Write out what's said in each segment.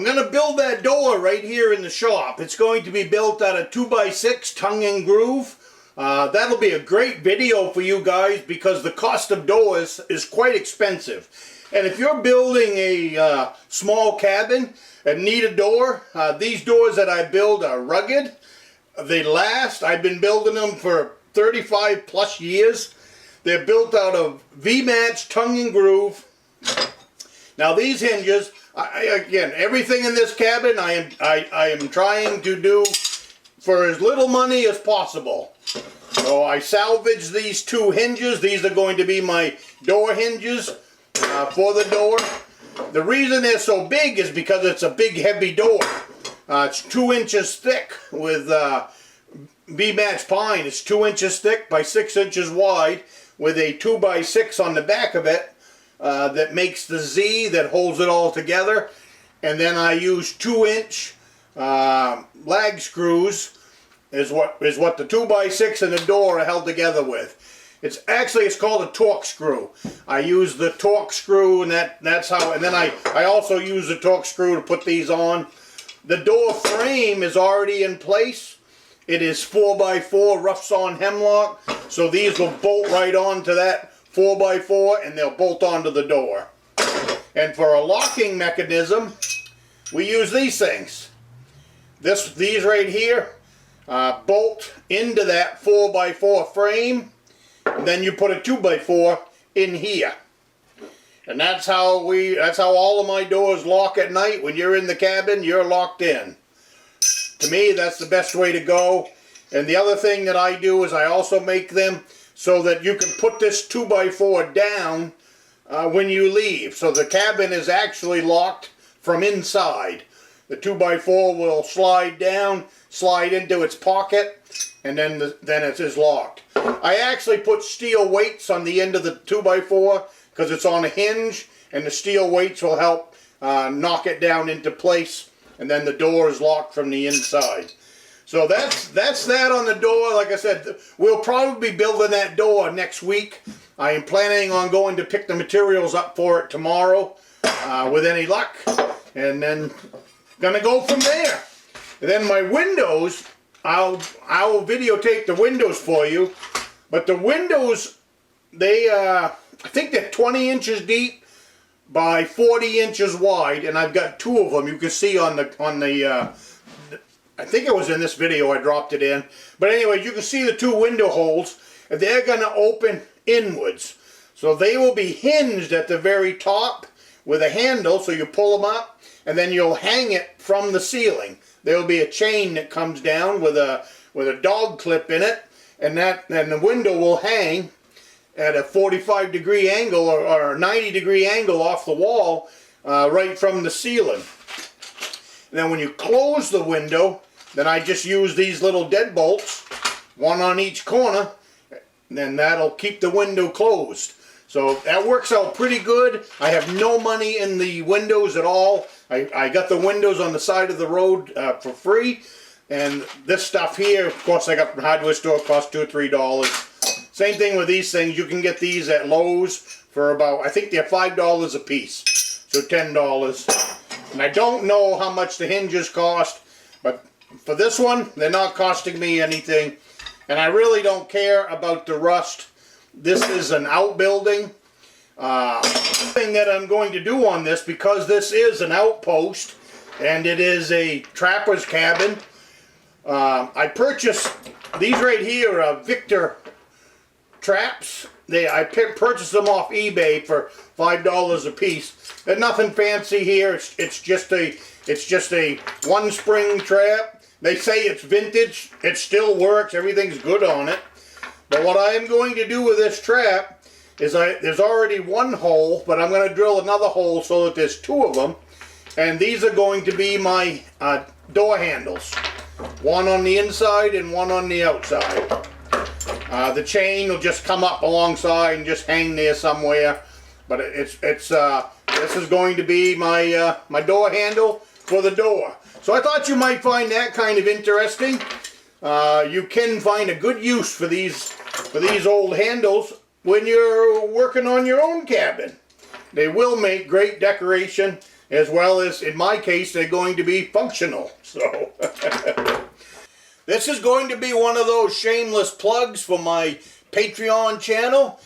I'm going to build that door right here in the shop. It's going to be built out of 2x6 tongue and groove. That'll be a great video for you guys because the cost of doors is quite expensive. And if you're building a small cabin and need a door, these doors that I build are rugged. They last. I've been building them for 35 plus years. They're built out of V-match tongue and groove. Now these hinges, again, everything in this cabin I am trying to do for as little money as possible. So I salvaged these two hinges. These are going to be my door hinges for the door. The reason they're so big is because it's a big heavy door. It's 2 inches thick with V-match pine. It's 2 inches thick by 6 inches wide with a 2x6 on the back of it. That makes the Z that holds it all together, and then I use 2-inch lag screws is what the 2x6 and the door are held together with. It's called a torque screw. I use the torque screw, and that's how. And then I also use the torque screw to put these on. The door frame is already in place. It is 4x4 rough sawn hemlock, so these will bolt right onto that 4x4 and they'll bolt onto the door. And for a locking mechanism, we use these things. These right here bolt into that 4x4 frame, and then you put a 2x4 in here. And that's how all of my doors lock at night. When you're in the cabin, you're locked in. To me, that's the best way to go. And the other thing that I do is I also make them so that you can put this 2x4 down when you leave. So the cabin is actually locked from inside. The 2x4 will slide down, slide into its pocket, and then it is locked. I actually put steel weights on the end of the 2x4 because it's on a hinge, and the steel weights will help knock it down into place, and then the door is locked from the inside. So that's that on the door. Like I said, we'll probably be building that door next week. I am planning on going to pick the materials up for it tomorrow, with any luck, and then gonna go from there. And then my windows, I will videotape the windows for you, but the windows, I think they're 20 inches deep by 40 inches wide, and I've got 2 of them. You can see on the I think it was in this video I dropped it in. But anyway, you can see the 2 window holes, and they're going to open inwards. So they will be hinged at the very top with a handle, so you pull them up, and then you'll hang it from the ceiling. There will be a chain that comes down with a dog clip in it, and the window will hang at a 45-degree angle or a 90-degree angle off the wall, right from the ceiling. And then when you close the window, then I just use these little deadbolts, 1 on each corner, and then that'll keep the window closed. So that works out pretty good. I have no money in the windows at all. I got the windows on the side of the road for free. And this stuff here, of course, I got from the hardware store, cost $2 or $3. Same thing with these things. You can get these at Lowe's for about, I think they're $5 a piece. So $10. And I don't know how much the hinges cost, but for this one, they're not costing me anything. And I really don't care about the rust. This is an outbuilding. Thing that I'm going to do on this, because this is an outpost and it is a trapper's cabin, I purchased these right here, Victor traps. I purchased them off eBay for $5 a piece. There's nothing fancy here. It's just a 1 spring trap. They say it's vintage. It still works. Everything's good on it. But what I am going to do with this trap is there's already 1 hole, but I'm going to drill another hole so that there's 2 of them. And these are going to be my door handles. 1 on the inside and 1 on the outside. The chain will just come up alongside and just hang there somewhere. But this is going to be my my door handle for the door. So I thought you might find that kind of interesting. You can find a good use for these old handles when you're working on your own cabin. They will make great decoration, as well as, in my case, they're going to be functional. So this is going to be one of those shameless plugs for my Patreon channel.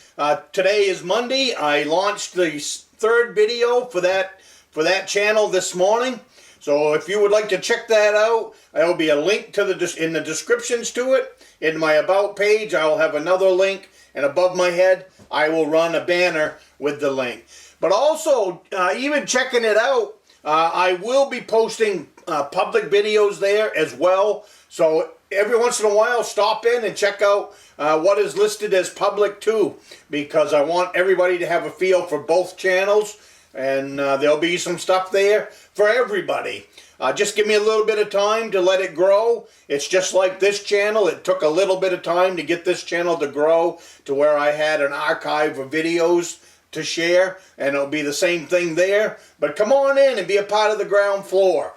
Today is Monday. I launched the third video for that channel this morning. So if you would like to check that out, there will be a link to in the descriptions to it. In my About page, I will have another link, and above my head, I will run a banner with the link. But also, even checking it out, I will be posting public videos there as well. So every once in a while, stop in and check out what is listed as public too, because I want everybody to have a feel for both channels, and there'll be some stuff there for everybody. Just give me a little bit of time to let it grow. It's just like this channel. It took a little bit of time to get this channel to grow to where I had an archive of videos to share, and it'll be the same thing there. But come on in and be a part of the ground floor.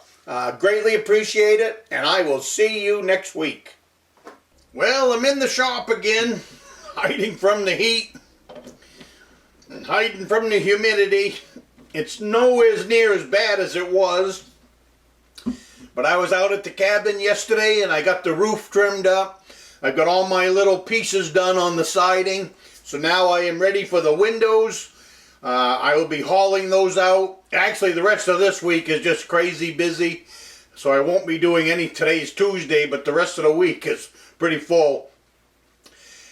Greatly appreciate it, and I will see you next week. Well, I'm in the shop again, hiding from the heat, and hiding from the humidity. It's nowhere near as bad as it was. But I was out at the cabin yesterday and I got the roof trimmed up. I've got all my little pieces done on the siding. So now I am ready for the windows. I will be hauling those out. Actually, the rest of this week is just crazy busy. So I won't be doing any. Today's Tuesday, but the rest of the week is pretty full.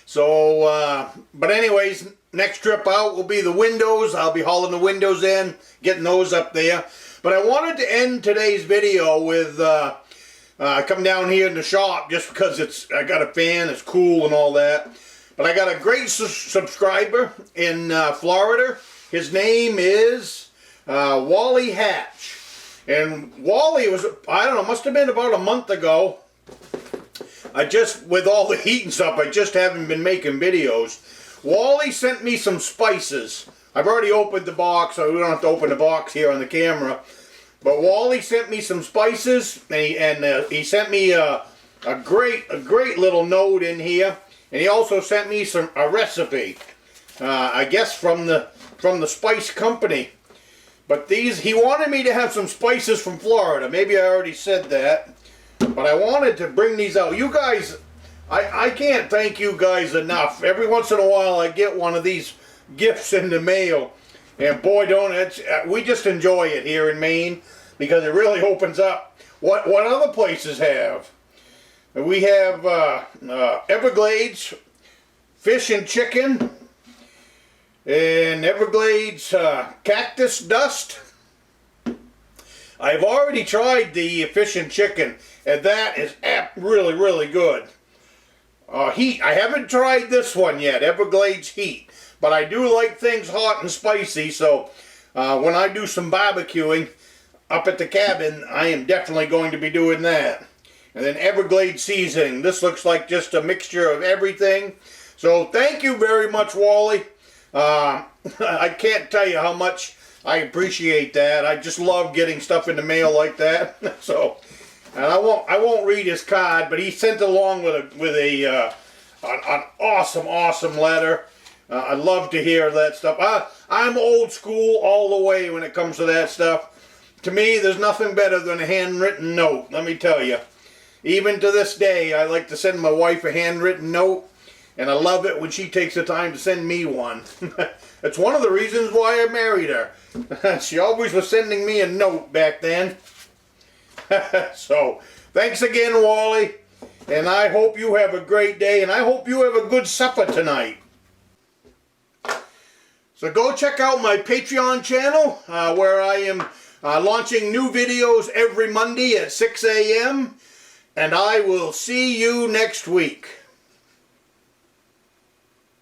So, but anyways, next trip out will be the windows. I'll be hauling the windows in, getting those up there. But I wanted to end today's video with come down here in the shop just because I got a fan, it's cool and all that. But I got a great subscriber in Florida. His name is Wally Hatch. And Wally was, I don't know, must have been about a month ago. With all the heat and stuff, I just haven't been making videos. Wally sent me some spices. I've already opened the box, so we don't have to open the box here on the camera. But Wally sent me some spices, and he sent me a great little note in here. And he also sent me a recipe, I guess from the spice company. But he wanted me to have some spices from Florida. Maybe I already said that. But I wanted to bring these out. You guys, I can't thank you guys enough. Every once in a while I get one of these gifts in the mail. And boy, we just enjoy it here in Maine because it really opens up what other places have. We have Everglades fish and chicken, and Everglades cactus dust. I've already tried the fish and chicken, and that is really, really good. Heat, I haven't tried this one yet, Everglades heat. But I do like things hot and spicy, so when I do some barbecuing up at the cabin, I am definitely going to be doing that. And then Everglades seasoning. This looks like just a mixture of everything. So thank you very much, Wally. I can't tell you how much I appreciate that. I just love getting stuff in the mail like that. So, and I won't read his card, but he sent along with an awesome letter. I love to hear that stuff. I'm old school all the way when it comes to that stuff. To me, there's nothing better than a handwritten note, let me tell you. Even to this day, I like to send my wife a handwritten note, and I love it when she takes the time to send me one. It's one of the reasons why I married her. She always was sending me a note back then. So, thanks again, Wally, and I hope you have a great day, and I hope you have a good supper tonight. So go check out my Patreon channel where I am launching new videos every Monday at 6 a.m. And I will see you next week.